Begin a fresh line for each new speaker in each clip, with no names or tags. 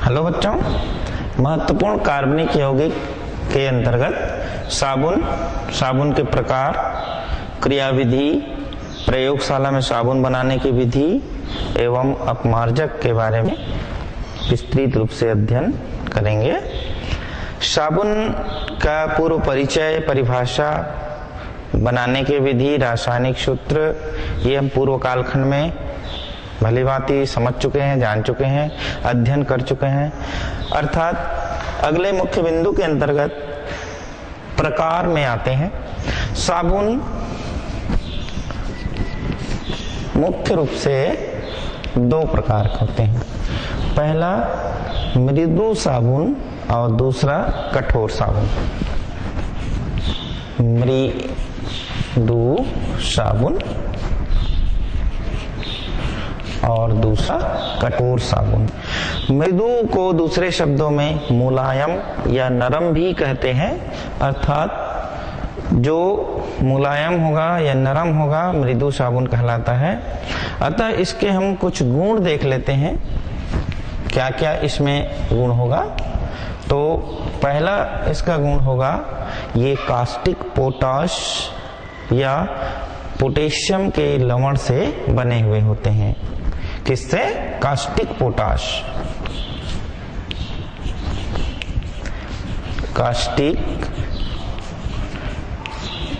Hello बच्चों, महत्वपूर्ण कार्बनिक यौगिक के अंतर्गत साबुन के प्रकार, क्रियाविधि, प्रयोगशाला में साबुन बनाने की विधि एवं अपमार्जक के बारे में विस्तृत रूप से अध्ययन करेंगे। साबुन का पूर्व परिचय, परिभाषा, बनाने की विधि, रासायनिक सूत्र, ये हम पूर्व कालखंड में भली भांति समझ चुके हैं, जान चुके हैं, अध्ययन कर चुके हैं। अर्थात अगले मुख्य बिंदु के अंतर्गत प्रकार में आते हैं। साबुन मुख्य रूप से दो प्रकार के होते हैं। पहला मृदु साबुन और दूसरा कठोर साबुन। मृदु साबुन और दूसरा कठोर साबुन। मृदु को दूसरे शब्दों में मुलायम या नरम भी कहते हैं। अर्थात जो मुलायम होगा या नरम होगा मृदु साबुन कहलाता है। अतः इसके हम कुछ गुण देख लेते हैं, क्या क्या इसमें गुण होगा। तो पहला इसका गुण होगा, ये कास्टिक पोटाश या पोटेशियम के लवण से बने हुए होते हैं। किससे? Caustic potash. कास्टिक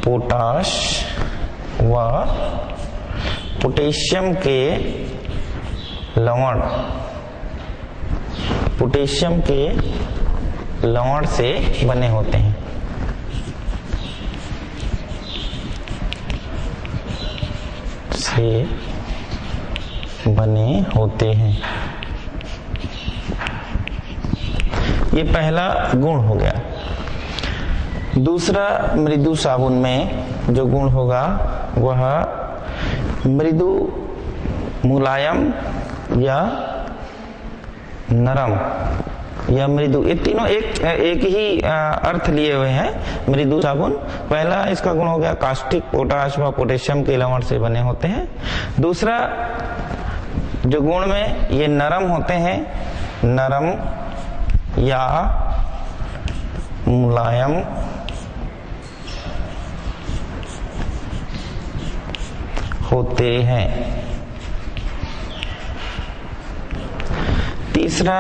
पोटाश व पोटेशियम के लवण से बने होते हैं। ये पहला गुण हो गया। दूसरा मृदु साबुन में जो गुण होगा वह मृदु, मुलायम या नरम या मृदु, ये तीनों एक ही अर्थ लिए हुए हैं। मृदु साबुन, पहला इसका गुण हो गया कास्टिक पोटाश व पोटेशियम के लवण से बने होते हैं। दूसरा जो गुण में ये नरम होते हैं, नरम या मुलायम होते हैं। तीसरा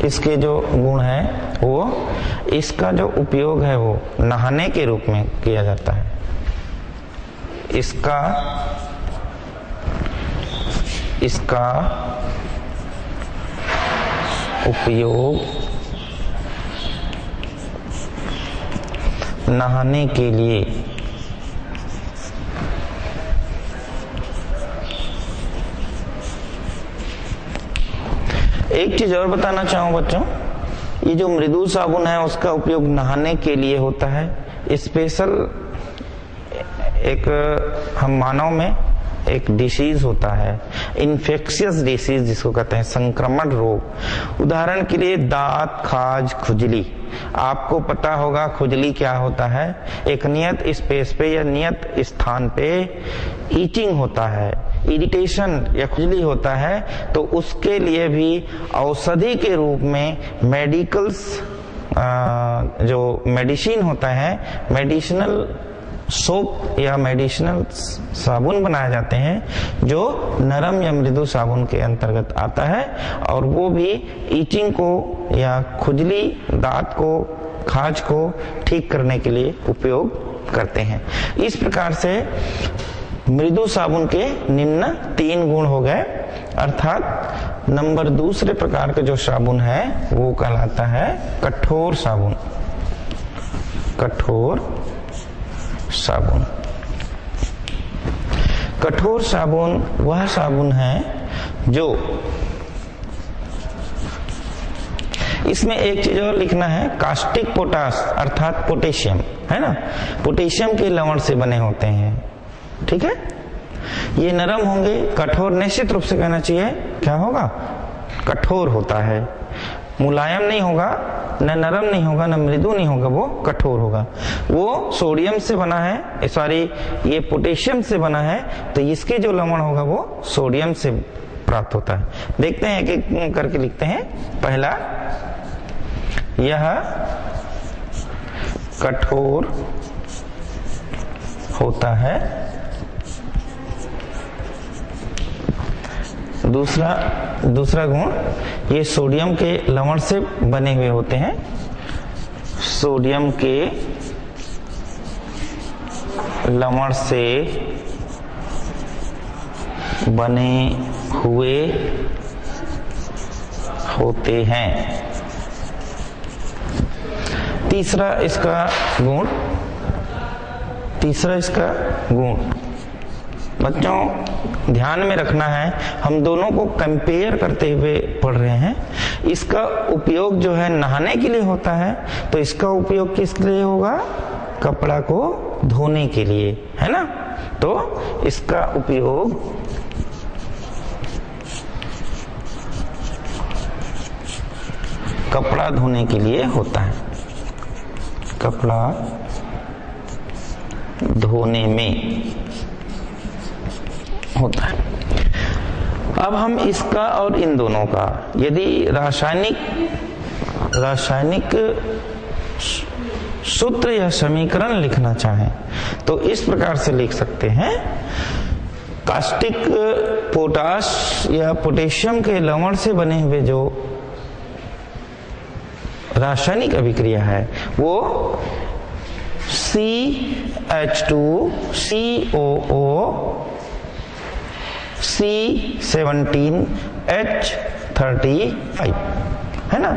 इसके जो गुण है वो, इसका जो उपयोग है वो नहाने के रूप में किया जाता है। इसका उपयोग नहाने के लिए एक चीज और बताना चाहूं बच्चों, ये जो मृदु साबुन है उसका उपयोग नहाने के लिए होता है। स्पेशल एक हम मानव में एक डिसीज होता है, इन्फेक्शियस डिसीज जिसको कहते हैं, संक्रमण रोग। उदाहरण के लिए दांत, खाज, खुजली। आपको पता होगा खुजली क्या होता है। एक नियत स्पेस पे या नियत स्थान पे ईचिंग होता है, इरिटेशन या खुजली होता है, तो उसके लिए भी औषधि के रूप में जो मेडिसिन होता है, मेडिसिनल सोप या मेडिसिनल साबुन बनाए जाते हैं जो नरम या मृदु साबुन के अंतर्गत आता है, और वो भी ईचिंग को या खुजली, दांत को, खाज को ठीक करने के लिए उपयोग करते हैं। इस प्रकार से मृदु साबुन के निम्न 3 गुण हो गए। अर्थात नंबर दूसरे प्रकार का जो साबुन है वो कहलाता है कठोर साबुन। कठोर साबुन। कठोर साबुन वह साबुन है जो, इसमें एक चीज और लिखना है, कास्टिक पोटाश अर्थात पोटेशियम, है ना, पोटेशियम के लवण से बने होते हैं। ठीक है, ये नरम होंगे। कठोर निश्चित रूप से कहना चाहिए क्या होगा, कठोर होता है। मुलायम नहीं होगा, न नरम नहीं होगा, न मृदु नहीं होगा, वो कठोर होगा। वो सोडियम से बना है, सॉरी ये पोटेशियम से बना है, तो इसके जो लवण होगा वो सोडियम से प्राप्त होता है। देखते हैं एक एक करके लिखते हैं। पहला, यह कठोर होता है। दूसरा गुण, ये सोडियम के लवण से बने हुए होते हैं। सोडियम के लवण से बने हुए होते हैं। तीसरा इसका गुण बच्चों ध्यान में रखना है, हम दोनों को कंपेयर करते हुए पढ़ रहे हैं। इसका उपयोग जो है नहाने के लिए होता है, तो इसका उपयोग किस लिए होगा? कपड़ा को धोने के लिए, है ना। तो इसका उपयोग कपड़ा धोने के लिए होता है, कपड़ा धोने में होता है। अब हम इसका और इन दोनों का यदि रासायनिक सूत्र या समीकरण लिखना चाहें तो इस प्रकार से लिख सकते हैं। कास्टिक पोटाश या पोटेशियम के लवण से बने हुए जो रासायनिक अभिक्रिया है वो CH2COO C17H35 है ना।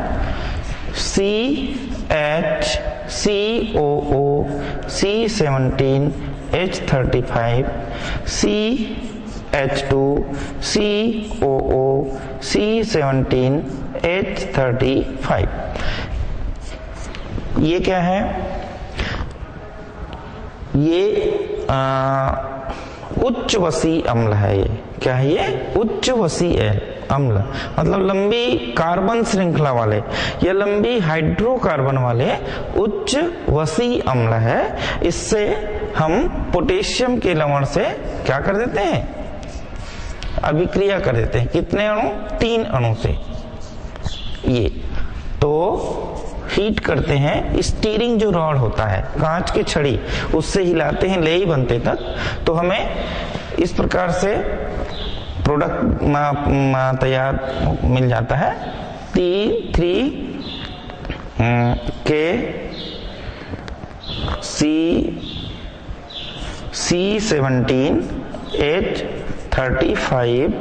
CHCOO C17H35 CH2COO C17H35। ये क्या है? ये उच्च वसीय अम्ल है। ये क्या है? ये उच्च वसीय अम्ल, मतलब लंबी कार्बन श्रृंखला वाले या लंबी हाइड्रोकार्बन वाले उच्च वसीय अम्ल है। इससे हम पोटेशियम के लवण से क्या कर देते हैं? अभिक्रिया कर देते हैं। कितने अणु? 3 अणु से। ये तो हीट करते हैं। स्टीयरिंग जो रॉड होता है, कांच की छड़ी, उससे हिलाते हैं लेई बनते तक, तो हमें इस प्रकार से प्रोडक्ट तैयार मिल जाता है। C17H35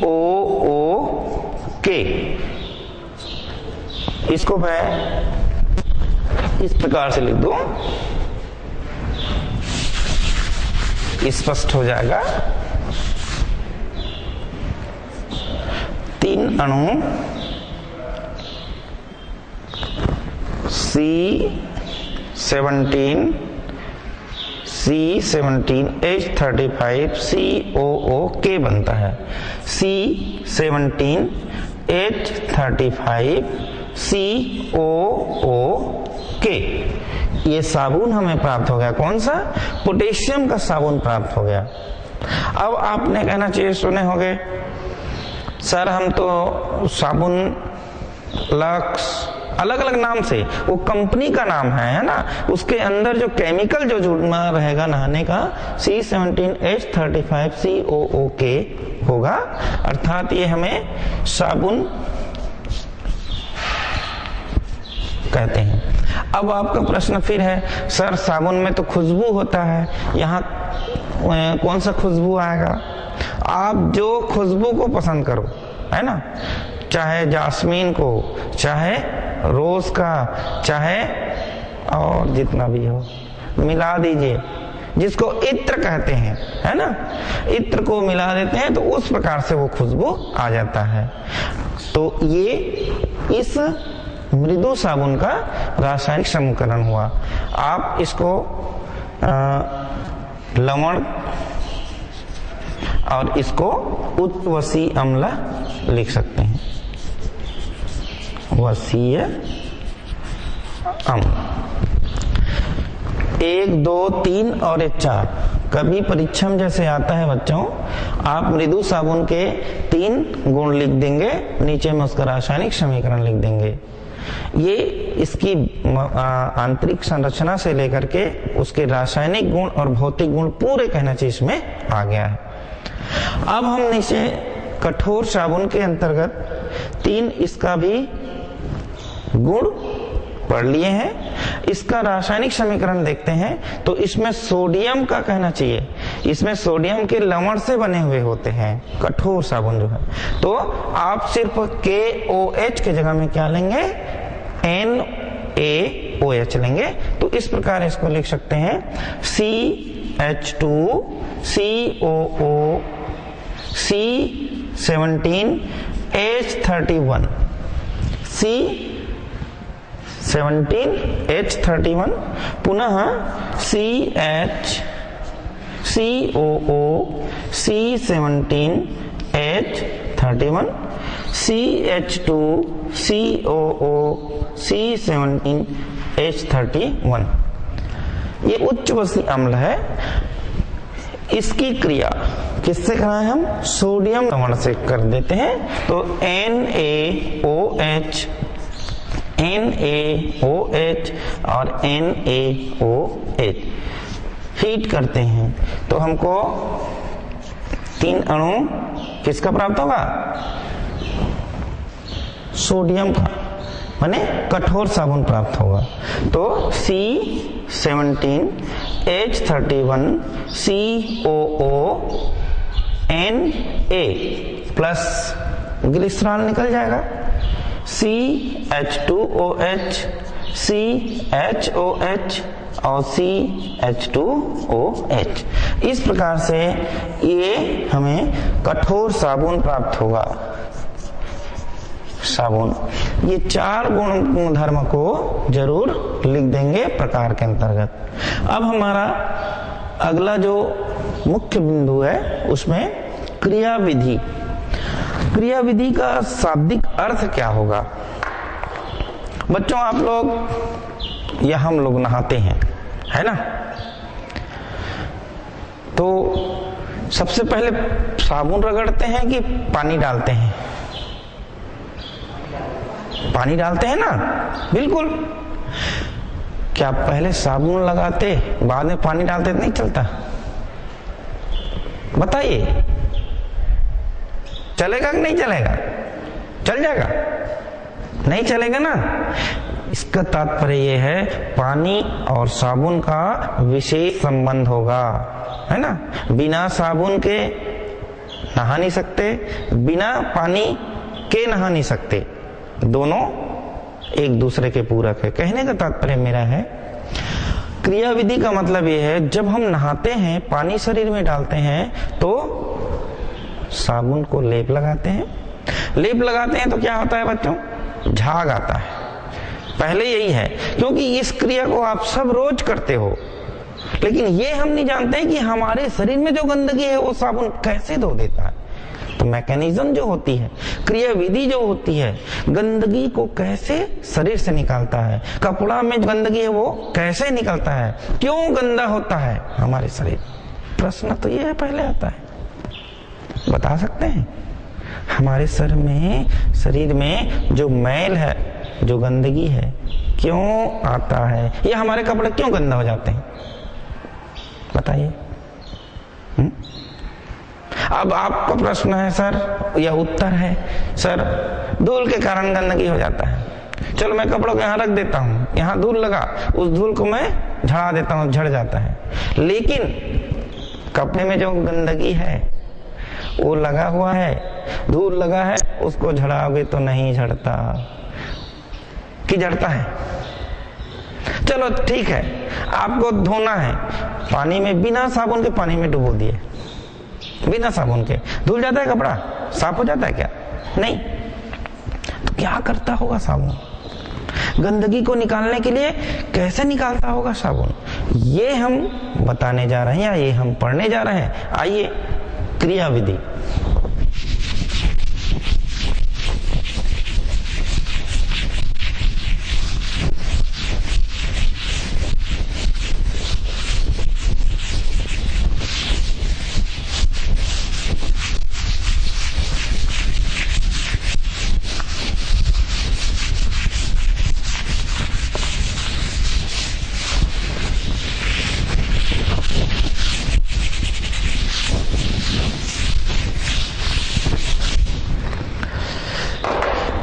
COOK। इसको मैं इस प्रकार से लिख दूं, स्पष्ट हो जाएगा। 3 अणु C17H35 COOK बनता है। C17H35 COOK। ये साबुन हमें प्राप्त हो गया। कौन सा? पोटेशियम का साबुन प्राप्त हो गया। अब आपने कहना चाहिए, सुने होंगे सर हम तो साबुन लक्स अलग अलग नाम से, वो कंपनी का नाम है ना, उसके अंदर जो केमिकल जो जुड़ना रहेगा नहाने का C17H35 COOK होगा, अर्थात ये हमें साबुन कहते हैं। अब आपका प्रश्न फिर है, सर साबुन में तो खुशबू होता है, यहाँ कौन सा खुशबू आएगा? आप जो खुशबू को पसंद करो, है ना, चाहे जास्मीन को, चाहे रोज का, चाहे और जितना भी हो मिला दीजिए, जिसको इत्र कहते हैं, है ना, इत्र को मिला देते हैं तो उस प्रकार से वो खुशबू आ जाता है। तो ये इस मृदु साबुन का रासायनिक समीकरण हुआ। आप इसको लवण और इसको उच्च वसीय अम्ल लिख सकते हैं, वसीय अम्ल। 1, 2, 3 और 4 कभी परीक्षा में जैसे आता है बच्चों आप मृदु साबुन के 3 गुण लिख देंगे, नीचे में उसका रासायनिक समीकरण लिख देंगे। ये इसकी आंतरिक संरचना से लेकर के उसके रासायनिक गुण और भौतिक गुण पूरे कहना चाहिए इसमें आ गया है। अब हमने इसे कठोर साबुन के अंतर्गत 3 इसका भी गुण पढ़ लिए हैं। इसका रासायनिक समीकरण देखते हैं तो इसमें सोडियम का कहना चाहिए, इसमें सोडियम के लवण से बने हुए होते हैं कठोर साबुन जो है। तो आप सिर्फ KOH के जगह में क्या लेंगे, NaOH लेंगे। तो इस प्रकार इसको लिख सकते हैं CH2COO C17H31 C17H31 पुनः CHCOO C17H31 CH2COO C17H31। ये उच्च वसा अम्ल है। इसकी क्रिया किससे कराएं हम, सोडियम लवण से कर देते हैं। तो NaOH और NaOH हीट करते हैं तो हमको 3 अणु किसका प्राप्त होगा, सोडियम का, माने कठोर साबुन प्राप्त होगा। तो C17H31 COO Na plus glycerol निकल जाएगा, CH2OH CHOH और CH2OH। इस प्रकार से ये हमें कठोर साबुन प्राप्त होगा। साबुन ये 4 गुण धर्म को जरूर लिख देंगे प्रकार के अंतर्गत। अब हमारा अगला जो मुख्य बिंदु है उसमें क्रियाविधि। क्रियाविधि का शाब्दिक अर्थ क्या होगा। बच्चों आप लोग या हम लोग नहाते हैं, है ना, तो सबसे पहले साबुन रगड़ते हैं कि पानी डालते हैं, पानी डालते हैं ना, बिल्कुल। क्या पहले साबुन लगाते बाद में पानी डालते तो नहीं चलता, बताइए, चलेगा कि नहीं चलेगा, चल जाएगा, नहीं चलेगा ना। इसका तात्पर्य यह है पानी और साबुन का विशेष संबंध होगा, है ना। बिना साबुन के नहा नहीं सकते, बिना पानी के नहा नहीं सकते, दोनों एक दूसरे के पूरक है। कहने का तात्पर्य मेरा है क्रियाविधि का मतलब यह है जब हम नहाते हैं पानी शरीर में डालते हैं तो साबुन को लेप लगाते हैं, लेप लगाते हैं तो क्या होता है बच्चों, झाग आता है। पहले यही है क्योंकि इस क्रिया को आप सब रोज करते हो, लेकिन ये हम नहीं जानते हैं कि हमारे शरीर में जो गंदगी है वो साबुन कैसे धो देता है। तो मैकेनिज्म जो होती है, क्रियाविधि जो होती है, गंदगी को कैसे शरीर से निकालता है, कपड़ा में गंदगी है वो कैसे निकलता है, क्यों गंदा होता है हमारे शरीर, प्रश्न तो ये पहले आता है। बता सकते हैं हमारे शरीर में जो मैल है, जो गंदगी है, क्यों आता है, या हमारे कपड़े क्यों गंदा हो जाते हैं, बताइए। अब आपका प्रश्न है सर, या उत्तर है सर, धूल के कारण गंदगी हो जाता है। चलो मैं कपड़ों को यहाँ रख देता हूँ, यहाँ धूल लगा, उस धूल को मैं झड़ा देता हूँ, झड़ जाता है। लेकिन कपड़े में जो गंदगी है वो लगा हुआ है, धूल लगा है, उसको झड़ाओगे तो नहीं झड़ता कि झड़ता है। चलो ठीक है, आपको धोना है, पानी में बिना साबुन के पानी में डुबो दिए, बिना साबुन के, धुल जाता है कपड़ा, साफ हो जाता है क्या, नहीं। तो क्या करता होगा साबुन, गंदगी को निकालने के लिए कैसे निकालता होगा साबुन, ये हम बताने जा रहे हैं या ये हम पढ़ने जा रहे हैं। आइए क्रियाविधि।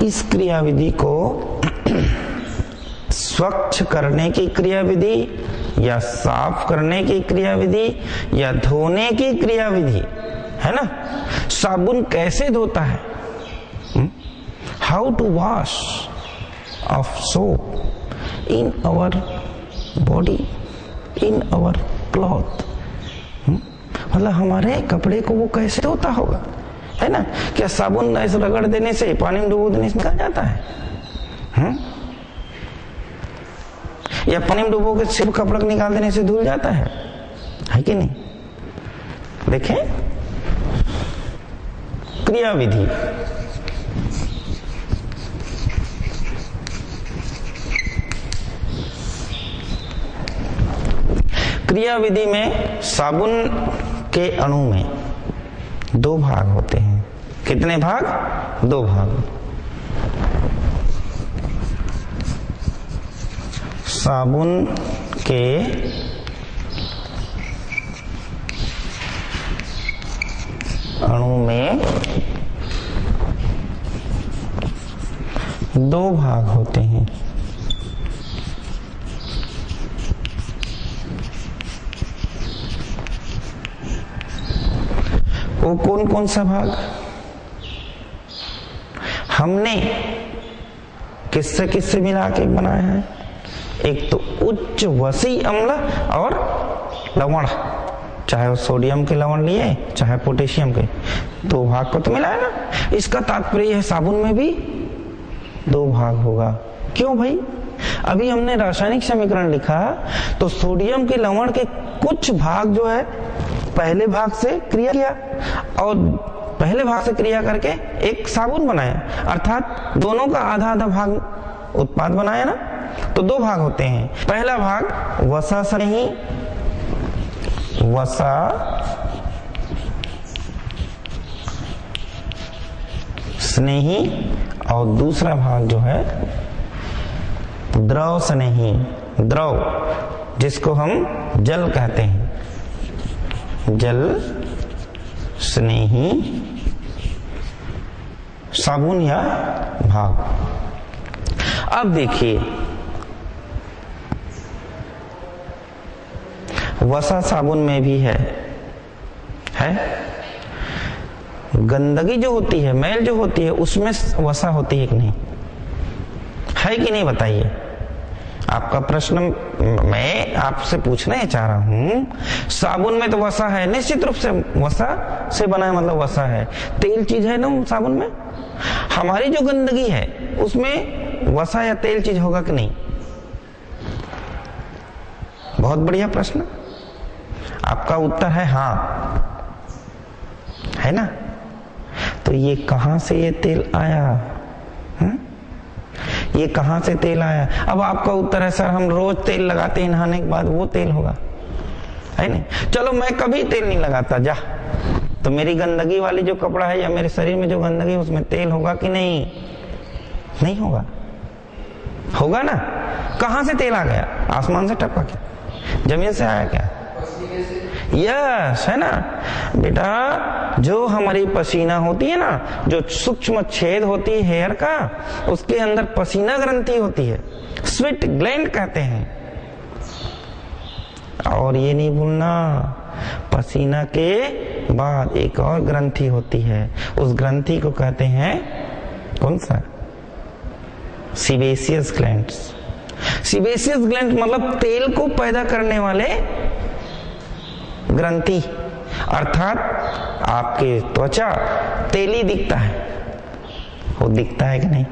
इस क्रियाविधि को स्वच्छ करने की क्रियाविधि या साफ करने की क्रियाविधि या धोने की क्रियाविधि है ना। साबुन कैसे धोता है, how to wash off soap in our body, in our cloth, मतलब हमारे कपड़े को वो कैसे धोता होगा, है ना। क्या साबुन ऐसे रगड़ देने से, पानी में डुबो देने से निकल जाता है, या पानी में डुबो के सिर्फ कपड़ा निकाल देने से धुल जाता है कि नहीं। देखें क्रियाविधि, क्रियाविधि में साबुन के अणु में 2 भाग होते हैं। कितने भाग? 2 भाग। साबुन के अणु में 2 भाग होते हैं। वो कौन कौन सा भाग? हमने किससे किससे मिला के बनाया है? एक तो उच्च वसी अम्ल और लवण, चाहे वो सोडियम के लवण लिए चाहे पोटेशियम के, 2 भाग को तो मिलाया ना। इसका तात्पर्य है साबुन में भी 2 भाग होगा। क्यों भाई? अभी हमने रासायनिक समीकरण लिखा तो सोडियम के लवण के कुछ भाग जो है पहले भाग से क्रिया किया और पहले भाग से क्रिया करके एक साबुन बनाया, अर्थात दोनों का आधा आधा भाग उत्पाद बनाया ना। तो 2 भाग होते हैं। पहला भाग वसा स्नेही, वसा स्नेही, और दूसरा भाग जो है द्रव स्नेही, द्रव जिसको हम जल कहते हैं, जल स्नेही साबुन या भाग। अब देखिए वसा साबुन में भी है गंदगी जो होती है, मैल जो होती है, उसमें वसा होती है कि नहीं, है कि नहीं बताइए। आपका प्रश्न मैं आपसे पूछना चाह रहा हूं। साबुन में तो वसा है, निश्चित रूप से वसा से बना है, मतलब वसा है, तेल चीज है ना साबुन में। हमारी जो गंदगी है उसमें वसा या तेल चीज होगा कि नहीं? बहुत बढ़िया प्रश्न। आपका उत्तर है हाँ, है ना। तो ये कहां से ये तेल आया? ये कहां से तेल आया? अब आपका उत्तर है सर हम रोज तेल लगाते हैं नहाने के बाद, वो तेल होगा, है नहीं। चलो मैं कभी तेल नहीं लगाता, जा तो मेरी गंदगी वाली जो कपड़ा है या मेरे शरीर में जो गंदगी है उसमें तेल होगा कि नहीं? नहीं होगा, होगा ना। कहां से तेल आ गया? आसमान से टपका क्या? जमीन से आया क्या? यस, है ना बेटा। जो हमारी पसीना होती है ना, जो सूक्ष्म छेद होती है हेयर का, उसके अंदर पसीना ग्रंथि होती है, स्वेट ग्लैंड कहते हैं। और ये नहीं भूलना, पसीना के बाद एक और ग्रंथि होती है, उस ग्रंथि को कहते हैं कौन सा? Sebaceous glands. सीबेशियस ग्लैंड मतलब तेल को पैदा करने वाले ग्रंथि, अर्थात आपके त्वचा तेली दिखता है, वो दिखता है कि नहीं?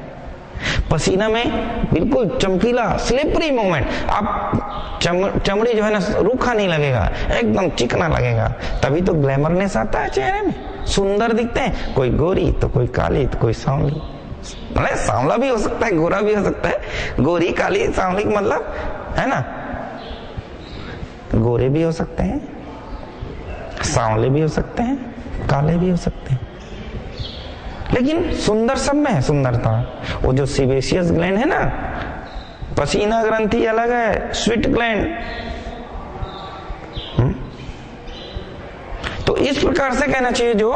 पसीना में बिल्कुल चमकीला स्लिपरी मूवमेंट, आप चमड़ी जो है ना रूखा नहीं लगेगा, एकदम चिकना लगेगा, तभी तो ग्लैमरनेस आता है चेहरे में, सुंदर दिखते हैं। कोई गोरी तो कोई काली तो कोई सांवली, मतलब सांवला भी हो सकता है, गोरा भी हो सकता है। गोरी काली सांवली मतलब है ना, गोरे भी हो सकते हैं, सांवले भी हो सकते हैं, काले भी हो सकते हैं, लेकिन सुंदर सब में है सुंदरता। वो जो सीबेशियस ग्लैंड है ना, पसीना ग्रंथि अलग है, स्वीट ग्लैंड। तो इस प्रकार से कहना चाहिए, जो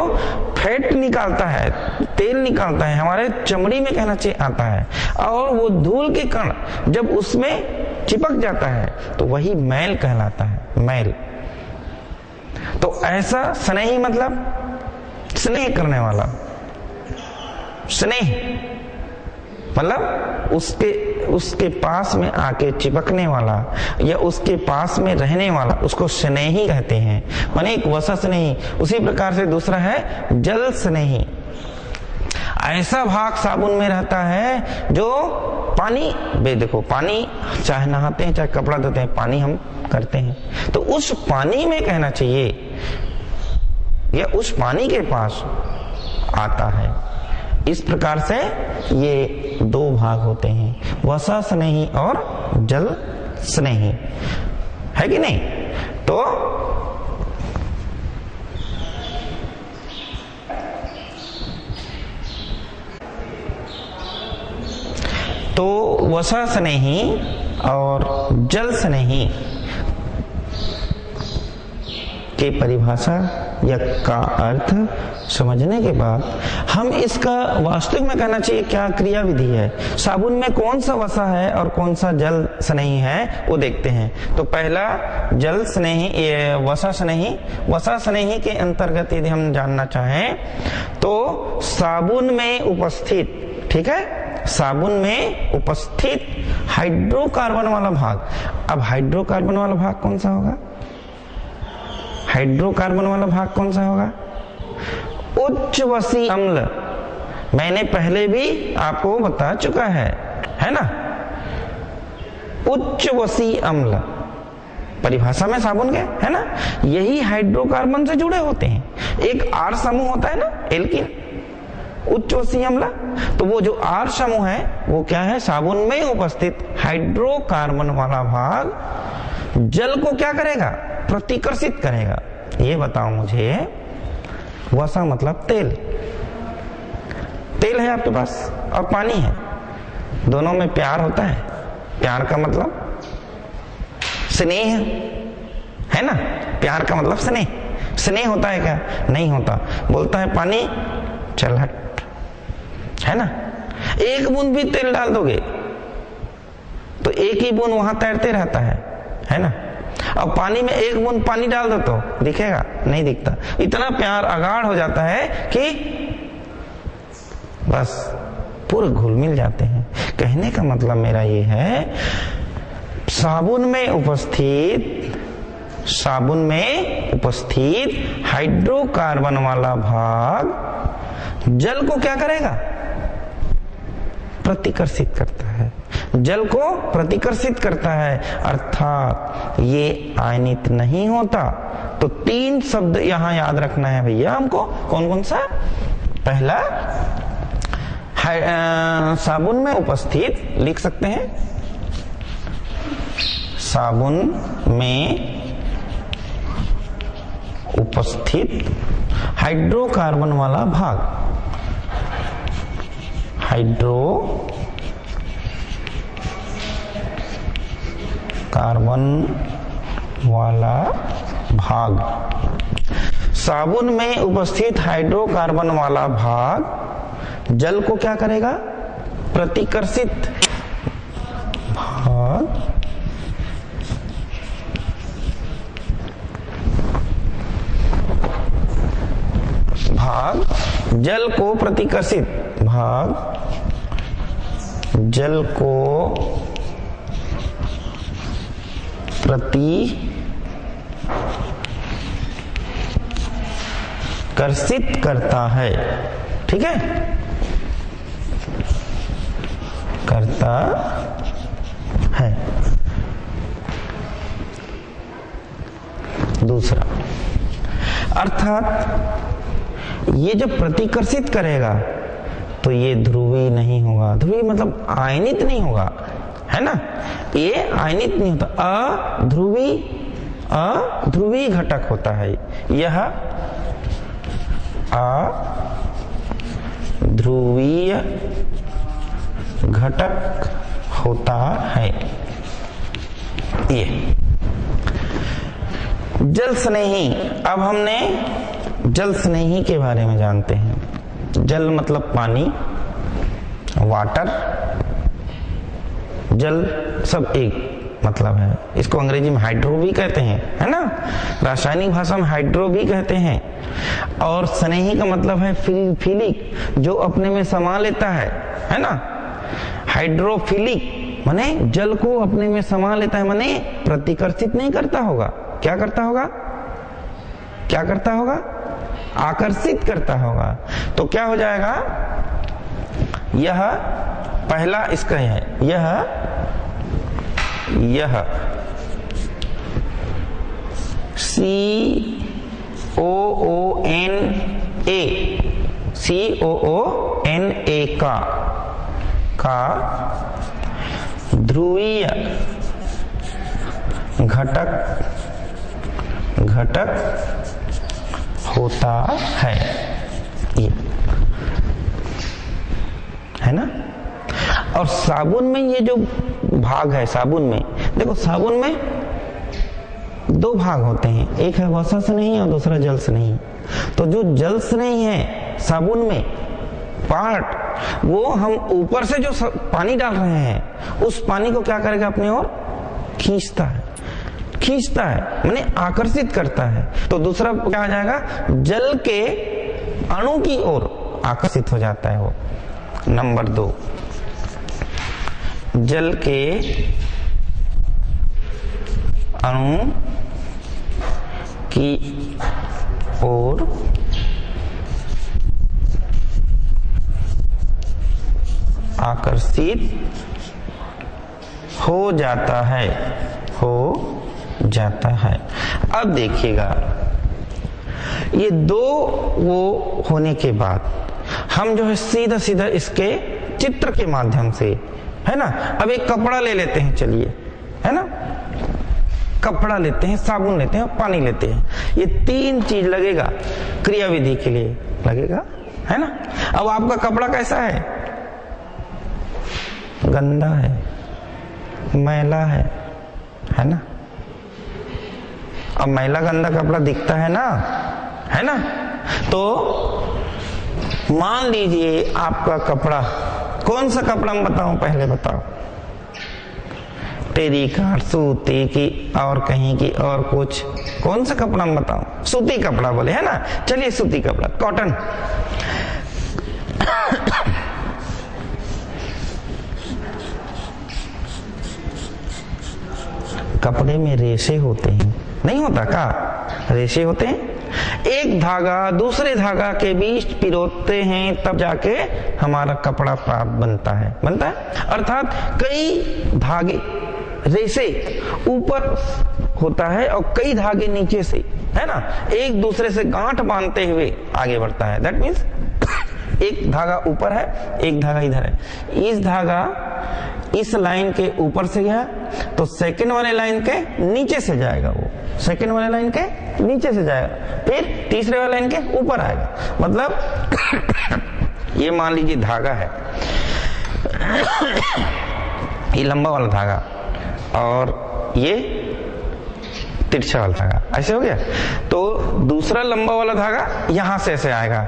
फैट निकालता है, तेल निकालता है, हमारे चमड़ी में कहना चाहिए आता है, और वो धूल के कण जब उसमें चिपक जाता है तो वही मैल कहलाता है, मैल। तो ऐसा स्नेही मतलब स्नेह करने वाला, स्नेह मतलब उसके पास में आके चिपकने वाला या उसके पास में रहने वाला, उसको स्नेही कहते हैं, माने एक वसा स्नेही। उसी प्रकार से दूसरा है जल स्नेही। ऐसा भाग साबुन में रहता है जो पानी, देखो पानी चाहे नहाते हैं चाहे कपड़ा धोते हैं, पानी हम करते हैं, तो उस पानी में कहना चाहिए या उस पानी के पास आता है। इस प्रकार से ये दो भाग होते हैं, वसा स्नेही और जल स्नेही, है कि नहीं? तो वसा स्नेही और जल स्नेही के परिभाषा या का अर्थ समझने के बाद हम इसका वास्तविक में कहना चाहिए क्या क्रिया विधि है, साबुन में कौन सा वसा है और कौन सा जल स्नेही है वो देखते हैं। तो पहला जल स्नेही, वसा स्नेही। वसा स्नेही के अंतर्गत यदि हम जानना चाहें तो साबुन में उपस्थित, ठीक है, साबुन में उपस्थित हाइड्रोकार्बन वाला भाग। अब हाइड्रोकार्बन वाला भाग कौन सा होगा? हाइड्रोकार्बन वाला भाग कौन सा होगा? उच्च वसी अम्ल। मैंने पहले भी आपको बता चुका है ना? उच्च वसी अम्ल परिभाषा में साबुन के, है ना? यही हाइड्रोकार्बन से जुड़े होते हैं। एक आर समूह होता है ना, एल्कीन, उच्च वसी अम्ल। तो वो जो आर समूह है वो क्या है? साबुन में उपस्थित हाइड्रोकार्बन वाला भाग जल को क्या करेगा? प्रतिकर्षित करेगा। ये बताओ मुझे, वसा मतलब तेल, तेल है आपके पास और पानी है, दोनों में प्यार होता है। प्यार का मतलब स्नेह, है ना? प्यार का मतलब स्नेह। स्नेह होता है क्या? नहीं होता। बोलता है पानी, चल हट, है ना? एक बूंद भी तेल डाल दोगे तो एक ही बूंद वहां तैरते रहता है ना? अब पानी में एक बूंद पानी डाल दो तो दिखेगा? नहीं दिखता। इतना प्यार अगाढ़ हो जाता है कि बस पूरे घुल मिल जाते हैं। कहने का मतलब मेरा ये है, साबुन में उपस्थित हाइड्रोकार्बन वाला भाग जल को क्या करेगा? प्रतिकर्षित करता है, जल को प्रतिकर्षित करता है, अर्थात ये आयनित नहीं होता। तो तीन शब्द यहां याद रखना है भैया हमको। कौन कौन सा? पहला साबुन में उपस्थित, लिख सकते हैं, साबुन में उपस्थित हाइड्रोकार्बन वाला भाग, कार्बन वाला भाग। साबुन में उपस्थित हाइड्रोकार्बन वाला भाग जल को क्या करेगा? प्रतिकर्षित भाग जल को प्रतिकर्षित जल को प्रतिकर्षित करता है, ठीक है, करता है। दूसरा, अर्थात ये जब प्रतिकर्षित करेगा तो ये ध्रुवी नहीं होगा। ध्रुवी मतलब आयनित नहीं होगा, है ना? ये आयनित नहीं होता, अध्रुवी घटक होता है। यह अध्रुवीय घटक होता है। ये जल स्नेही। अब हमने जल स्नेही के बारे में जानते हैं। जल मतलब पानी, वाटर, जल सब एक मतलब है। इसको अंग्रेजी में हाइड्रो भी कहते हैं, है ना, रासायनिक भाषा में हाइड्रो भी कहते हैं। और स्नेही का मतलब है फिलिक, जो अपने में समा लेता है ना। हाइड्रोफिलिक माने जल को अपने में समा लेता है, माने प्रतिकर्षित नहीं करता होगा। क्या करता होगा? क्या करता होगा? आकर्षित करता होगा। तो क्या हो जाएगा? यह पहला इसका है, यह COONA का ध्रुवीय घटक होता है, ये है ना। और साबुन में ये जो भाग है, साबुन में देखो, साबुन में दो भाग होते हैं, एक है वसा स्नेही और दूसरा जल स्नेही। तो जो जल स्नेही है साबुन में पार्ट, वो हम ऊपर से जो पानी डाल रहे हैं उस पानी को क्या करेगा? अपनी ओर खींचता है, माने आकर्षित करता है। तो दूसरा क्या आ जाएगा? जल के अणु की ओर आकर्षित हो जाता है वो। नंबर 2, जल के अणु की ओर आकर्षित हो जाता है। अब देखिएगा, ये दो वो होने के बाद हम जो है सीधा सीधा इसके चित्र के माध्यम से, है ना। अब एक कपड़ा ले लेते हैं, चलिए, है ना, कपड़ा लेते हैं, साबुन लेते हैं, पानी लेते हैं। ये तीन चीज लगेगा क्रियाविधि के लिए, लगेगा, है ना। अब आपका कपड़ा कैसा है? गंदा है, मैला है ना। अब मैला गंदा कपड़ा दिखता है ना, है ना। तो मान लीजिए आपका कपड़ा, कौन सा कपड़ा मैं बताऊं? पहले बताओ। टेरिकॉट, सूती की, और कहीं की, और कुछ, कौन सा कपड़ा मैं बताऊं? सूती कपड़ा बोले, है ना। चलिए सूती कपड़ा, कॉटन। कपड़े में रेशे होते हैं, नहीं होता का? रेशे होते हैं। एक धागा दूसरे धागा के बीच पिरोते हैं, तब जाके हमारा कपड़ा प्राप्त बनता है। अर्थात कई धागे, रेशे ऊपर होता है और कई धागे नीचे से, है ना, एक दूसरे से गांठ बांधते हुए आगे बढ़ता है। दैट मीन्स एक धागा ऊपर है, एक धागा इधर है। इस धागा इस लाइन के ऊपर से गया तो सेकंड वाले लाइन के नीचे से जाएगा, वो सेकंड वाले लाइन के नीचे से जाएगा, फिर तीसरे वाले लाइन के ऊपर आएगा। मतलब ये मान लीजिए धागा है, ये लंबा वाला धागा और ये तिरछा वाला धागा, ऐसे हो गया। तो दूसरा लंबा वाला धागा यहां से ऐसे आएगा,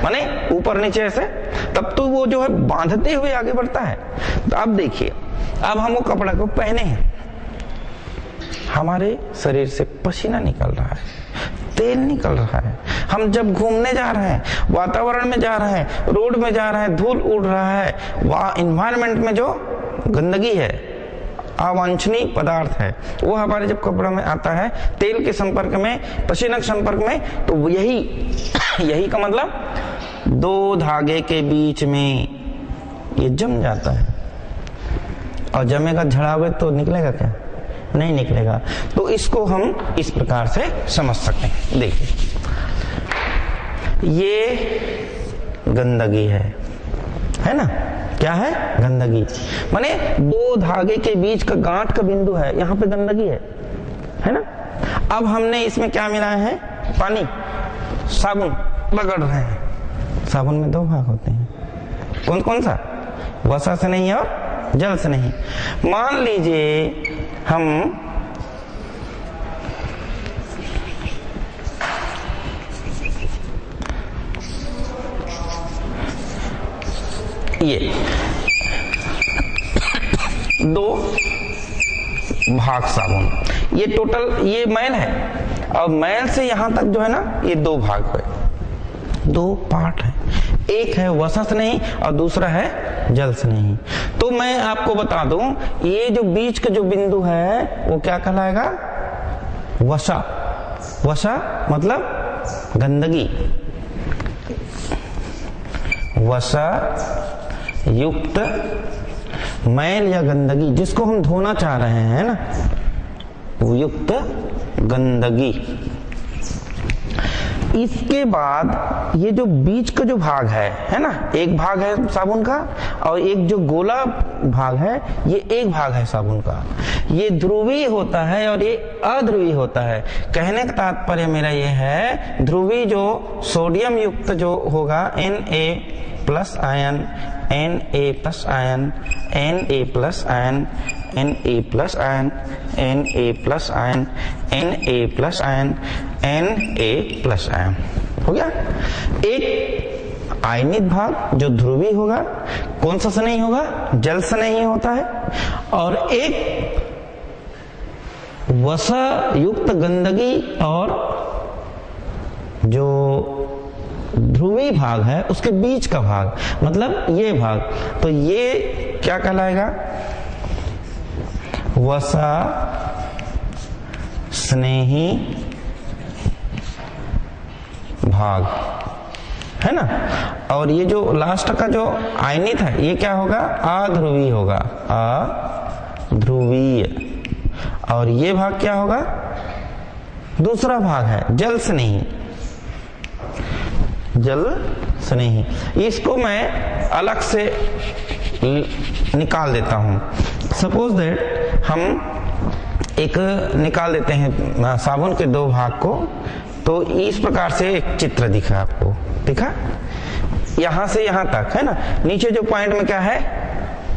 माने ऊपर नीचे ऐसे, तब तो वो जो है बांधते हुए आगे बढ़ता है। तो अब देखिए, अब हम वो कपड़ा को पहने हैं, हमारे शरीर से पसीना निकल रहा है, तेल निकल रहा है। हम जब घूमने जा रहे हैं, वातावरण में जा रहे हैं, रोड में जा रहे हैं, धूल उड़ रहा है, वह इन्वायरमेंट में जो गंदगी है, अवांछनीय पदार्थ है, वो हमारे जब कपड़ा में आता है, तेल के संपर्क में, पसीना के संपर्क में, तो यही का मतलब दो धागे के बीच में ये जम जाता है। और जमेगा, झड़ावे तो निकलेगा क्या? नहीं निकलेगा। तो इसको हम इस प्रकार से समझ सकते हैं। देखिए, ये गंदगी है ना। क्या है? गंदगी। माने दो धागे के बीच का गांठ का बिंदु है, यहाँ पे गंदगी है ना। अब हमने इसमें क्या मिलाया है? पानी, साबुन रगड़ रहे हैं। साबुन में दो भाग होते हैं, कौन कौन सा? वसा से नहीं और जल से नहीं। मान लीजिए हम ये 2 भाग साबुन, ये टोटल ये मैल है और मैल से यहां तक जो है ना ये 2 भाग है, 2 पार्ट है, एक है वसा स्नेही और दूसरा है जल स्नेही। तो मैं आपको बता दूं ये जो बीच का जो बिंदु है वो क्या कहलाएगा, वसा। वसा मतलब गंदगी, वसा युक्त मैल या गंदगी जिसको हम धोना चाह रहे हैं ना, वो युक्त गंदगी। इसके बाद ये जो बीच का जो भाग है ना, एक भाग है साबुन का और एक जो गोला भाग है ये एक भाग है साबुन का। ये ध्रुवीय होता है और ये अध्रुवीय होता है। कहने का तात्पर्य मेरा ये है, ध्रुवीय जो सोडियम युक्त जो होगा Na+ ion, Na+ ion, Na+ ion, Na+ ion, Na+ ion, Na+ ion, Na+ ion, हो गया। एक आयनित भाग जो ध्रुवीय होगा, कौन सा स्नेही होगा, जल स्नेही होता है, और एक वसा युक्त गंदगी और जो ध्रुवीय भाग है उसके बीच का भाग, मतलब ये भाग, तो ये क्या कहलाएगा, वसा स्नेही भाग, है ना। और ये जो लास्ट का जो आयनित है ये क्या होगा, अध्रुवीय होगा, अध्रुवीय। और ये भाग क्या होगा, दूसरा भाग है जल स्नेही, जल स्नेही। इसको मैं अलग से निकाल देता हूं। सपोज दैट हम एक निकाल देते हैं साबुन के 2 भाग को, तो इस प्रकार से एक चित्र दिखा आपको, दिखा यहां से यहां तक, है ना। नीचे जो पॉइंट में क्या है,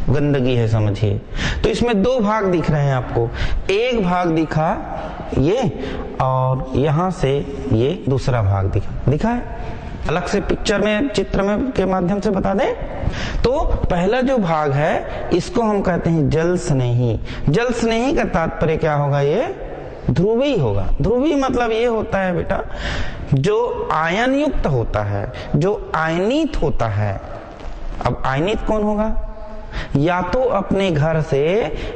गंदगी है समझिए। तो इसमें 2 भाग दिख रहे हैं आपको, एक भाग दिखा ये और यहां से ये दूसरा भाग दिखा है। अलग से पिक्चर में, चित्र में के माध्यम से बता दें तो पहला जो भाग है इसको हम कहते हैं जल स्नेही। जल स्नेही का तात्पर्य क्या होगा, ये ध्रुवीय होगा। ध्रुवीय मतलब ये होता है बेटा जो आयन युक्त होता है, जो आयनित होता है। अब आयनित कौन होगा, या तो अपने घर से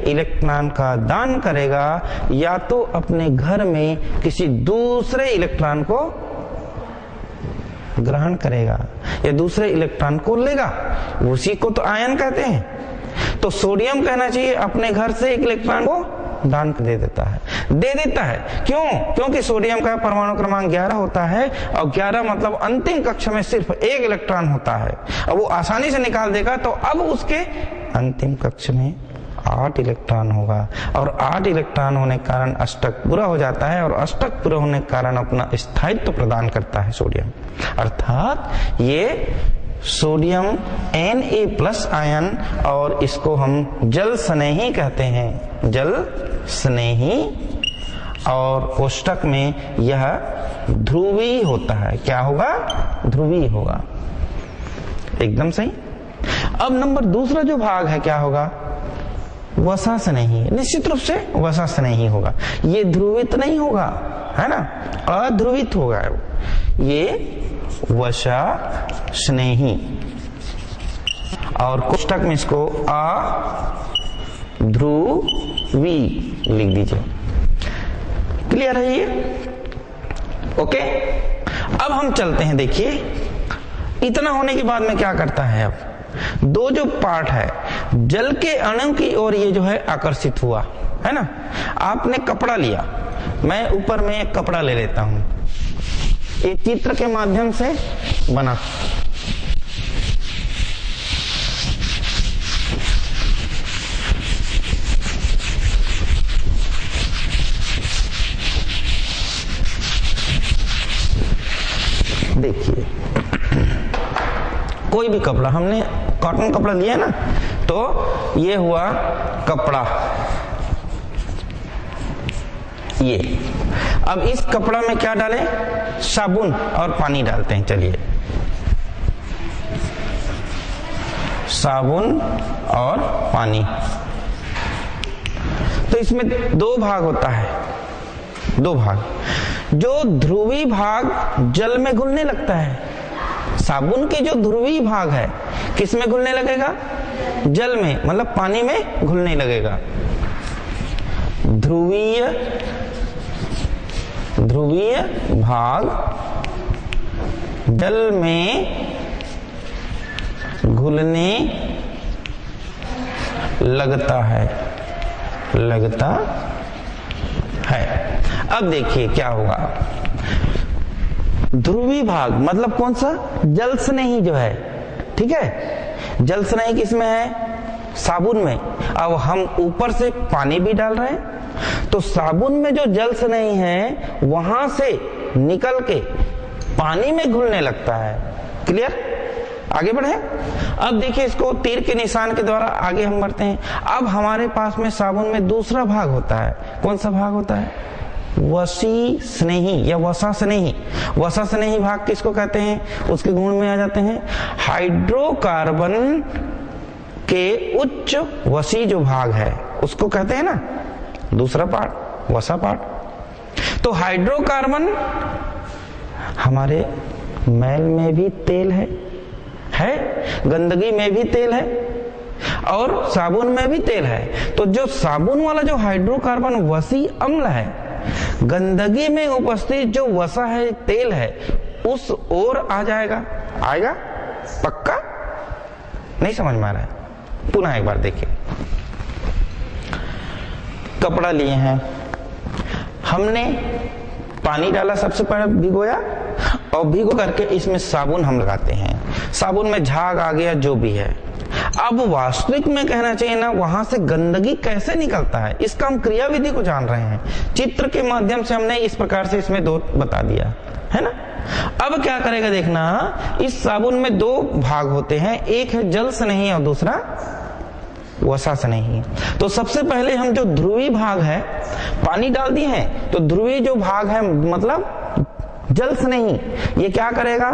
इलेक्ट्रॉन का दान करेगा या तो अपने घर में किसी दूसरे इलेक्ट्रॉन को ग्रहण करेगा या दूसरे इलेक्ट्रॉन को लेगा, उसी को तो आयन कहते हैं। तो सोडियम कहना चाहिए अपने घर से एक इलेक्ट्रॉन को दान दे देता है। क्यों? क्योंकि सोडियम का परमाणु क्रमांक 11 होता है और 11 मतलब अंतिम कक्ष में सिर्फ 1 इलेक्ट्रॉन होता है। अब वो आसानी से निकाल देगा, तो अब उसके अंतिम कक्ष में 8 इलेक्ट्रॉन होगा और 8 इलेक्ट्रॉन होने के कारण अष्टक पूरा हो जाता है और अष्टक पूरा होने के कारण अपना स्थायित्व प्रदान करता है सोडियम। अर्थात ये सोडियम Na+ आयन, और इसको हम जल स्नेही कहते हैं, जल स्नेही। और कोष्टक में यह ध्रुवीय होता है। क्या होगा, ध्रुवीय होगा, एकदम सही। अब नंबर दूसरा जो भाग है क्या होगा, वसा स्नेही। निश्चित रूप से वसा स्नेही होगा, ये ध्रुवित नहीं होगा, है ना, अध्रुवित होगा। ये वसा स्नेही, और कोष्टक में इसको अध्रुवी लिख दीजिए। क्लियर है ये? ओके। अब हम चलते हैं, देखिए इतना होने के बाद में क्या करता है, अब 2 जो पार्ट है, जल के अणु की ओर ये जो है आकर्षित हुआ, है ना। आपने कपड़ा लिया, मैं ऊपर में एक कपड़ा ले लेता हूं, ये चित्र के माध्यम से बना। देखिए कोई भी कपड़ा, हमने कॉटन कपड़ा लिया ना, तो ये हुआ कपड़ा, ये। अब इस कपड़ा में क्या डालें, साबुन और पानी डालते हैं। चलिए साबुन और पानी। तो इसमें दो भाग होता है, दो भाग। जो ध्रुवी भाग जल में घुलने लगता है, साबुन की जो ध्रुवी भाग है किस में घुलने लगेगा? जल में, मतलब पानी में घुलने लगेगा। ध्रुवीय भाग जल में घुलने लगता है। अब देखिए क्या होगा। ध्रुवी भाग मतलब कौन सा? जल स्नेही जो है, ठीक है। जल स्नेही किसमें है? साबुन में। अब हम ऊपर से पानी भी डाल रहे हैं, तो साबुन में जो जल स्नेही है वहां से निकल के पानी में घुलने लगता है। क्लियर? आगे बढ़े। अब देखिए इसको तीर के निशान के द्वारा आगे हम बढ़ते हैं। अब हमारे पास में साबुन में दूसरा भाग होता है। कौन सा भाग होता है? वसी स्नेही या वसा स्नेही। वसा स्नेही भाग किसको कहते हैं? उसके गुण में आ जाते हैं। हाइड्रोकार्बन के उच्च वसी जो भाग है उसको कहते हैं ना दूसरा पार्ट, वसा पार्ट। तो हाइड्रोकार्बन हमारे मैल में भी तेल है, गंदगी में भी तेल है और साबुन में भी तेल है। तो जो साबुन वाला जो हाइड्रोकार्बन वसी अम्ल है, गंदगी में उपस्थित जो वसा है, तेल है, उस ओर आ जाएगा। आएगा? पक्का? नहीं समझ में आ रहा है? पुनः एक बार देखिए। कपड़ा लिए हैं, हमने पानी डाला, सबसे पहले भिगोया और भिगो करके इसमें साबुन हम लगाते हैं। साबुन में झाग आ गया जो भी है। अब वास्तविक में कहना चाहिए ना, वहां से गंदगी कैसे निकलता है इसका हम क्रियाविधि को जान रहे हैं। चित्र के माध्यम से हमने इस प्रकार से इसमें दो बता दिया है ना। अब क्या करेगा देखना, इस साबुन में दो भाग होते हैं, एक है जल स्नेही और दूसरा वसा स्नेही। तो सबसे पहले हम जो ध्रुवी भाग है पानी डाल दिए हैं, तो ध्रुवी जो भाग है मतलब जल स्नेही, ये क्या करेगा?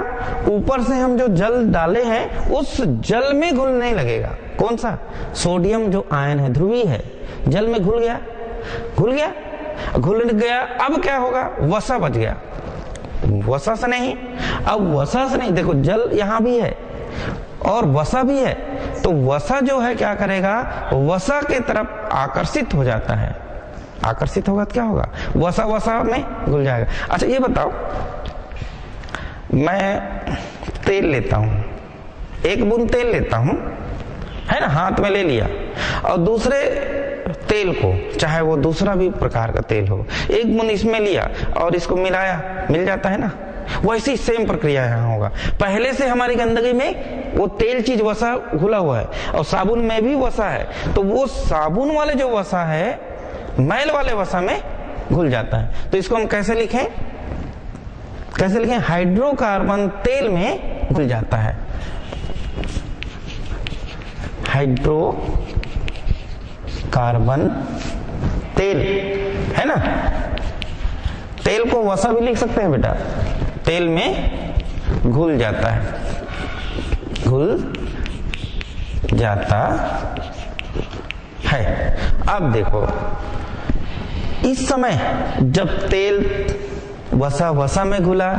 ऊपर से हम जो जल डाले हैं उस जल में घुलने लगेगा। कौन सा? सोडियम जो आयन है, ध्रुवी है, जल में घुल गया। अब क्या होगा? वसा बच गया, वसा स्नेही। अब वसा स्नेही देखो, जल यहां भी है और वसा भी है, तो वसा जो है क्या करेगा? वसा के तरफ आकर्षित हो जाता है। आकर्षित होगा तो क्या होगा? वसा में घुल जाएगा। अच्छा ये बताओ, मैं तेल लेता हूं, एक बूंद तेल लेता हूं, है ना, हाथ में ले लिया, और दूसरे तेल को, चाहे वो दूसरा भी प्रकार का तेल हो, एक बूंद इसमें लिया और इसको मिलाया, मिल जाता है ना। वैसी सेम प्रक्रिया यहाँ होगा। पहले से हमारी गंदगी में वो तेल चीज वसा घुला हुआ है और साबुन में भी वसा है, तो वो साबुन वाले जो वसा है मैल वाले वसा में घुल जाता है। तो इसको हम कैसे लिखें? हाइड्रोकार्बन तेल में घुल जाता है। हाइड्रोकार्बन तेल है ना। तेल को वसा भी लिख सकते हैं बेटा, तेल में घुल जाता है, घुल जाता है। अब देखो, इस समय जब तेल वसा में घुला,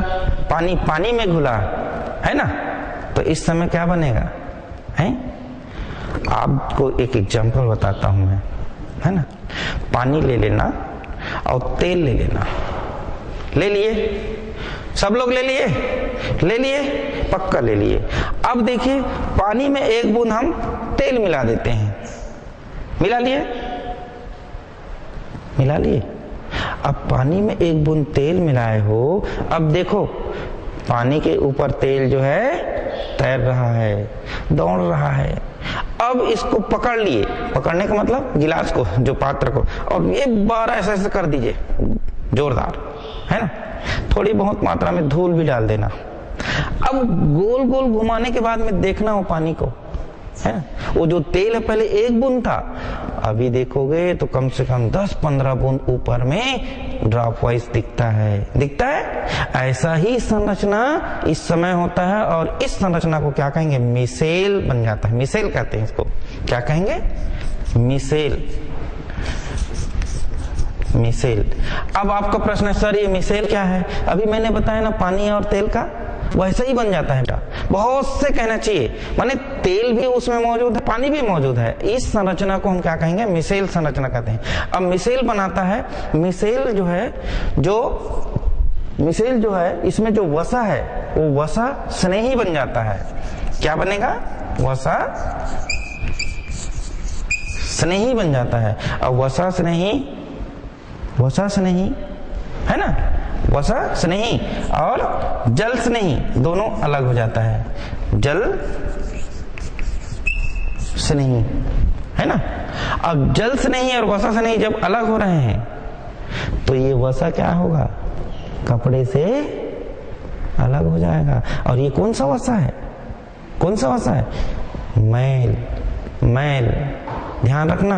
पानी में घुला, है ना, तो इस समय क्या बनेगा? है, आपको एक एग्जांपल बताता हूं मैं, है ना। पानी ले लेना और तेल ले लेना। ले लिए? सब लोग ले लिए? पक्का ले लिए। अब देखिए, पानी में एक बूंद हम तेल मिला देते हैं। मिला लिए। अब पानी में एक बूंद तेल मिलाए हो, अब देखो पानी के ऊपर तेल जो है तैर रहा है, दौड़ रहा है। अब इसको पकड़ लिए, पकड़ने का मतलब गिलास को, जो पात्र को, और एक बार ऐसे कर दीजिए जोरदार, है ना। थोड़ी बहुत मात्रा में धूल भी डाल देना। अब गोल गोल घुमाने के बाद में देखना हो पानी को, है ना, वो जो तेल है पहले एक बूंद था, अभी देखोगे तो कम से कम 10-15 बूंद ऊपर में ड्रॉप वाइज दिखता है। ऐसा ही संरचना इस समय होता है और इस संरचना को क्या कहेंगे? मिसेल बन जाता है। मिसेल कहते हैं इसको। क्या कहेंगे? मिसेल। मिसेल। अब आपका प्रश्न है सर ये मिसेल क्या है? अभी मैंने बताया ना पानी और तेल का, वैसा ही बन जाता है बेटा। बहुत से कहना चाहिए, माने तेल भी उसमें मौजूद है, पानी भी मौजूद है। इस संरचना को हम क्या कहेंगे? मिसेल संरचना कहते हैं। अब मिसेल बनाता है, मिसेल जो है इसमें जो वसा है वो वसा स्नेही बन जाता है। क्या बनेगा? वसा स्नेही बन जाता है। अब वसा स्नेही है ना, वसा स्नेही और जल स्नेही दोनों अलग हो जाता है। जल स्नेही है ना। अब जल स्नेही और वसा स्नेही जब अलग हो रहे हैं तो ये वसा क्या होगा? कपड़े से अलग हो जाएगा। और ये कौन सा वसा है? कौन सा वसा है? मैल। ध्यान रखना,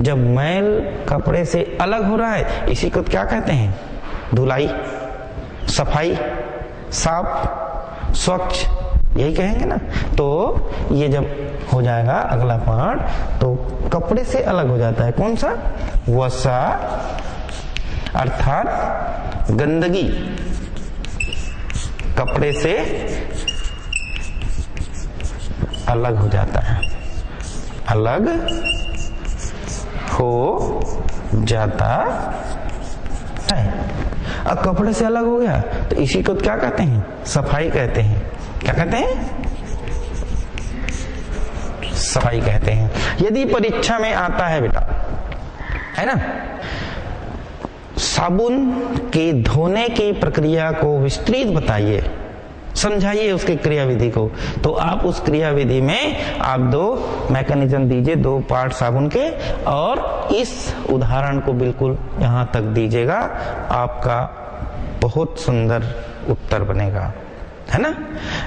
जब मैल कपड़े से अलग हो रहा है इसी को क्या कहते हैं? धुलाई, सफाई, साफ, स्वच्छ, यही कहेंगे ना। तो ये जब हो जाएगा अगला पार्ट तो कपड़े से अलग हो जाता है। कौन सा? वसा अर्थात गंदगी कपड़े से अलग हो जाता है। अलग हो जाता है। अब कपड़े से अलग हो गया तो इसी को क्या कहते हैं? सफाई कहते हैं। क्या कहते हैं? सफाई कहते हैं। यदि परीक्षा में आता है बेटा, है ना, साबुन के धोने की प्रक्रिया को विस्तृत बताइए, समझाइए उसकी क्रियाविधि को, तो आप उस क्रियाविधि में आप 2 मैकेनिज्म दीजिए, 2 पार्ट साबुन के, और इस उदाहरण को बिल्कुल यहां तक दीजिएगा, आपका बहुत सुंदर उत्तर बनेगा, है ना।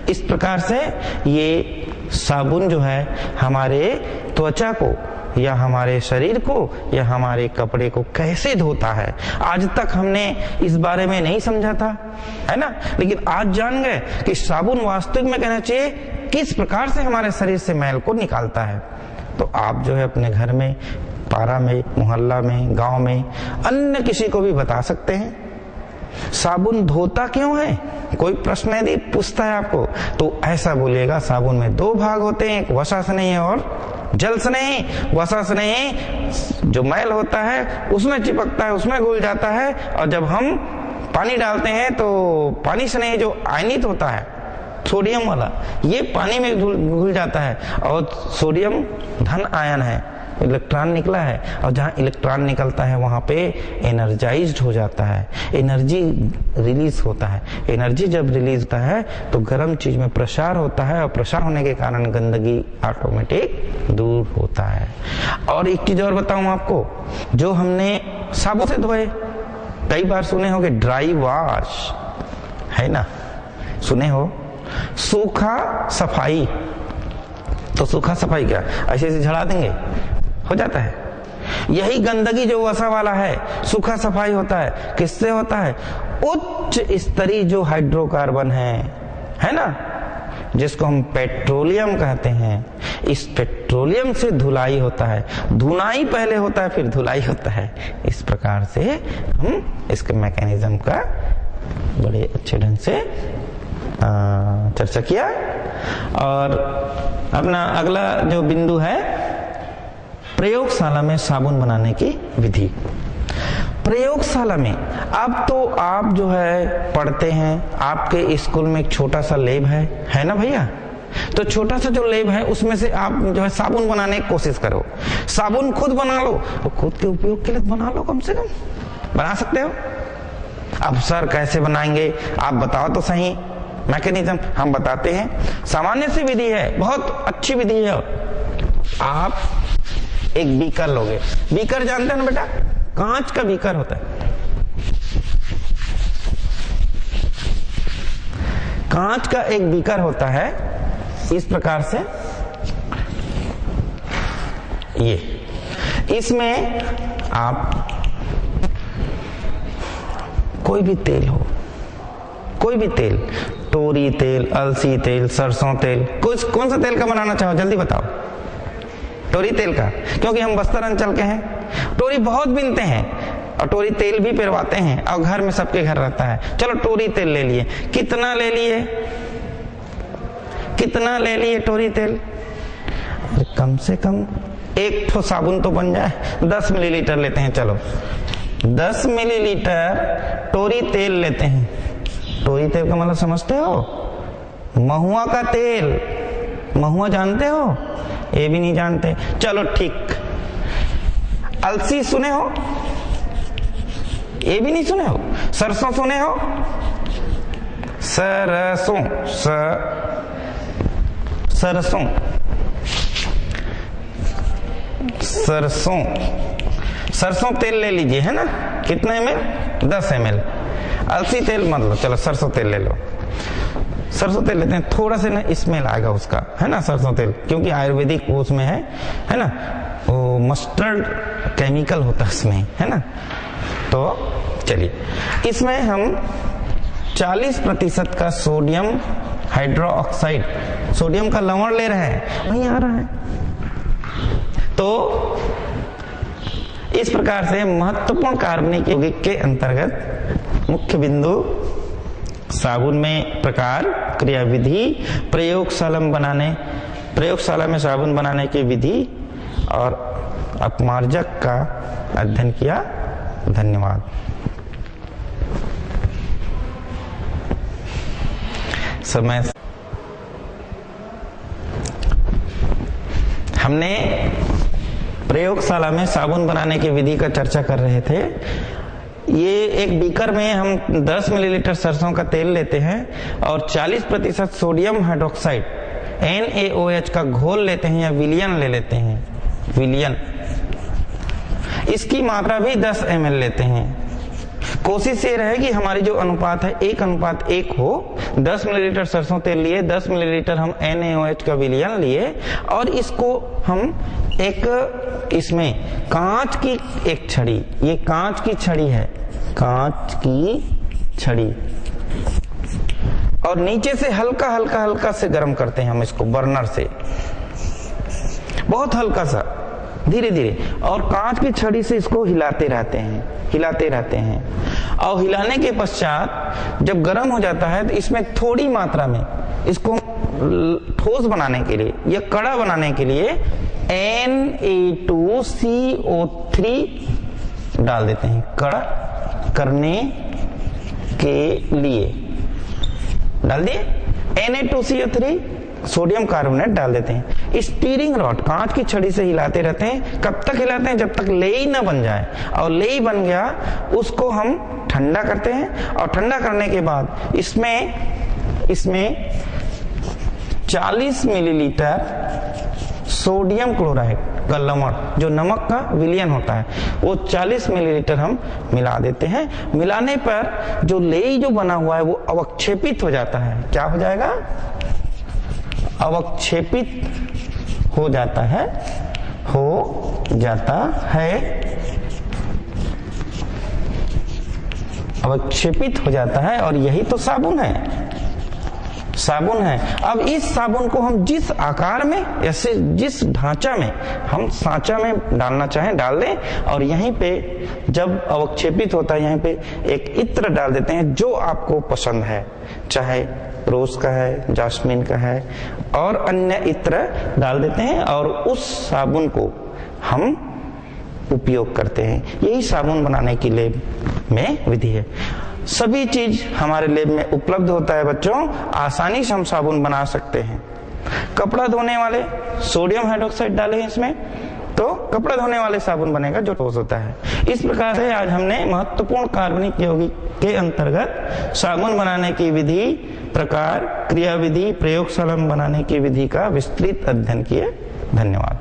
इस प्रकार से ये साबुन जो है हमारे त्वचा को या हमारे शरीर को या हमारे कपड़े को कैसे धोता है, आज तक हमने इस बारे में नहीं समझा था, है ना। लेकिन आज जान गए कि साबुन वास्तविक में कहना चाहिए किस प्रकार से हमारे शरीर से मैल को निकालता है। तो आप जो है अपने घर में, पारा में, मोहल्ला में, गांव में अन्य किसी को भी बता सकते हैं साबुन धोता क्यों है। कोई प्रश्न यदि पूछता है आपको तो ऐसा बोलिएगा, साबुन में 2 भाग होते हैं, एक वसा स्नेही और जल स्नेही। वसा स्नेही जो मैल होता है उसमें चिपकता है, उसमें घुल जाता है, और जब हम पानी डालते हैं तो पानी स्नेही जो आयनित होता है सोडियम वाला, ये पानी में घुल जाता है, और सोडियम धन आयन है, इलेक्ट्रॉन निकला है, और जहां इलेक्ट्रॉन निकलता है वहां पे एनर्जाइज्ड हो जाता है, एनर्जी रिलीज होता है। एनर्जी जब रिलीज होता है तो गर्म चीज में प्रसार होता है, और प्रसार होने के कारण गंदगी ऑटोमेटिक दूर होता है। और एक चीज और बताऊं आपको, जो हमने साबुन से धोए, कई बार सुने होंगे ड्राई वॉश, है ना, सुने हो। सूखा सफाई, तो सूखा सफाई क्या, ऐसे ऐसे झड़ा देंगे, हो जाता है। यही गंदगी जो वसा वाला है, सूखा सफाई होता है, किससे होता है? उच्च स्तरीय जो हाइड्रोकार्बन है ना, जिसको हम पेट्रोलियम कहते हैं, इस पेट्रोलियम से धुलाई होता है। धुनाई पहले होता है फिर धुलाई होता है। इस प्रकार से हम इसके मैकेनिज्म का बड़े अच्छे ढंग से चर्चा किया। और अपना अगला जो बिंदु है, प्रयोगशाला में साबुन बनाने की विधि। प्रयोगशाला में अब तो आप जो है पढ़ते हैं, आपके स्कूल में एक छोटा सा लैब है ना भैया। तो छोटा सा जो लैब है उसमें से आप जो है साबुन बनाने की कोशिश करो। साबुन खुद बना लो, तो खुद के उपयोग के लिए बना लो, कम से कम बना सकते हो। अब सर कैसे बनाएंगे आप बताओ तो सही। मैकेनिज्म हम बताते हैं, सामान्य सी विधि है, बहुत अच्छी विधि है। आप एक बीकर लोगे, बीकर जानते हैं ना बेटा, कांच का बीकर होता है, कांच का एक बीकर होता है इस प्रकार से। इसमें आप कोई भी तेल हो, कोई भी तेल, तोरी तेल, अलसी तेल, सरसों तेल, कौन सा तेल का बनाना चाहो जल्दी बताओ। तोरी तेल का, क्योंकि हम बस्तर अंचल के हैं, तोरी बहुत बिनते हैं और तोरी तेल भी पिरवाते हैं और घर में सबके घर रहता है। चलो तोरी तेल ले लिए, कितना ले लिए, कितना ले लिए तोरी तेल? कम से कम एक ठो साबुन तो बन जाए। 10 मिलीलीटर लेते हैं, चलो 10 मिलीलीटर तोरी तेल लेते हैं। तोरी तेल का मतलब समझते हो? महुआ का तेल, महुआ जानते हो? ये भी नहीं जानते, चलो ठीक। अलसी सुने हो? ये भी नहीं सुने हो? सरसों सुने हो? सरसों, सरसों, सरसों, सरसों तेल ले लीजिए, है ना? कितने ml? 10 ml। अलसी तेल मतलब, चलो सरसों तेल ले लो। सरसों तेल लेते हैं, थोड़ा सा ना स्मेल आएगा उसका, है ना? सरसों तेल क्योंकि आयुर्वेदिक उसमें है ना, वो मस्टर्ड केमिकल होता है इसमें, है ना? तो चलिए, इसमें हम 40% का सोडियम हाइड्रोक्साइड, सोडियम का लवण ले रहे हैं, वहीं आ रहा है। तो इस प्रकार से महत्वपूर्ण कार्बनिक यौगिक के अंतर्गत मुख्य बिंदु साबुन में प्रकार, क्रियाविधि, प्रयोगशाला में साबुन बनाने की विधि और अपमार्जक का अध्ययन किया। धन्यवाद। समय हमने प्रयोगशाला में साबुन बनाने की विधि का चर्चा कर रहे थे। ये एक बीकर में हम 10 मिलीलीटर सरसों का तेल लेते हैं और 40% सोडियम हाइड्रोक्साइड NaOH का घोल लेते हैं या विलियन ले लेते हैं, विलियन। इसकी मात्रा भी 10 ml लेते हैं। कोशिश ये रहेगी हमारी जो अनुपात है 1:1 हो। 10 मिलीलीटर सरसों तेल लिए, 10 मिलीलीटर हम NaOH का विलियन लिए और इसको हम एक, इसमें कांच की एक छड़ी, ये कांच की छड़ी है, कांच की छड़ी, और नीचे से हल्का हल्का हल्का से गर्म करते हैं हम इसको बर्नर से, बहुत हल्का सा, धीरे धीरे, और कांच की छड़ी से इसको हिलाते रहते हैं, हिलाते रहते हैं। और हिलाने के पश्चात जब गर्म हो जाता है तो इसमें थोड़ी मात्रा में इसको ठोस बनाने के लिए या कड़ा बनाने के लिए Na2CO3 डाल देते हैं, कड़ा करने के लिए डाल दिए। Na2CO3 सोडियम कार्बोनेट डाल देते हैं। स्टीयरिंग रॉड, कांच की छड़ी से हिलाते रहते हैं। कब तक हिलाते हैं? जब तक लेई ना बन जाए, और लेई बन गया उसको हम ठंडा करते हैं, और ठंडा करने के बाद इसमें 40 मिलीलीटर सोडियम क्लोराइड का लवण, जो नमक का विलियन होता है, वो 40 मिलीलीटर हम मिला देते हैं। मिलाने पर जो लेई जो बना हुआ है वो अवक्षेपित हो जाता है। क्या हो जाएगा? अवक्षेपित हो जाता है, अवक्षेपित हो जाता है, और यही तो साबुन है, साबुन है। अब इस साबुन को हम जिस आकार में या जिस ढांचा में हम सांचा में डालना चाहें डाल दें, और यहीं पे जब अवक्षेपित होता है यहीं पे एक इत्र डाल देते हैं जो आपको पसंद है, चाहे रोज का है, जास्मीन का है, और अन्य इत्र डाल देते हैं, और उस साबुन को हम उपयोग करते हैं। यही साबुन बनाने की लेब में विधि है। सभी चीज हमारे लेब में उपलब्ध होता है बच्चों, आसानी से हम साबुन बना सकते हैं। कपड़ा धोने वाले सोडियम हाइड्रोक्साइड डाले हैं इसमें, तो कपड़ा धोने वाले साबुन बनेगा जो ठोस होता है। इस प्रकार से आज हमने महत्वपूर्ण कार्बनिक यौगिक के अंतर्गत साबुन बनाने की विधि, प्रकार, क्रियाविधि, प्रयोगशाला में बनाने की विधि का विस्तृत अध्ययन किया। धन्यवाद।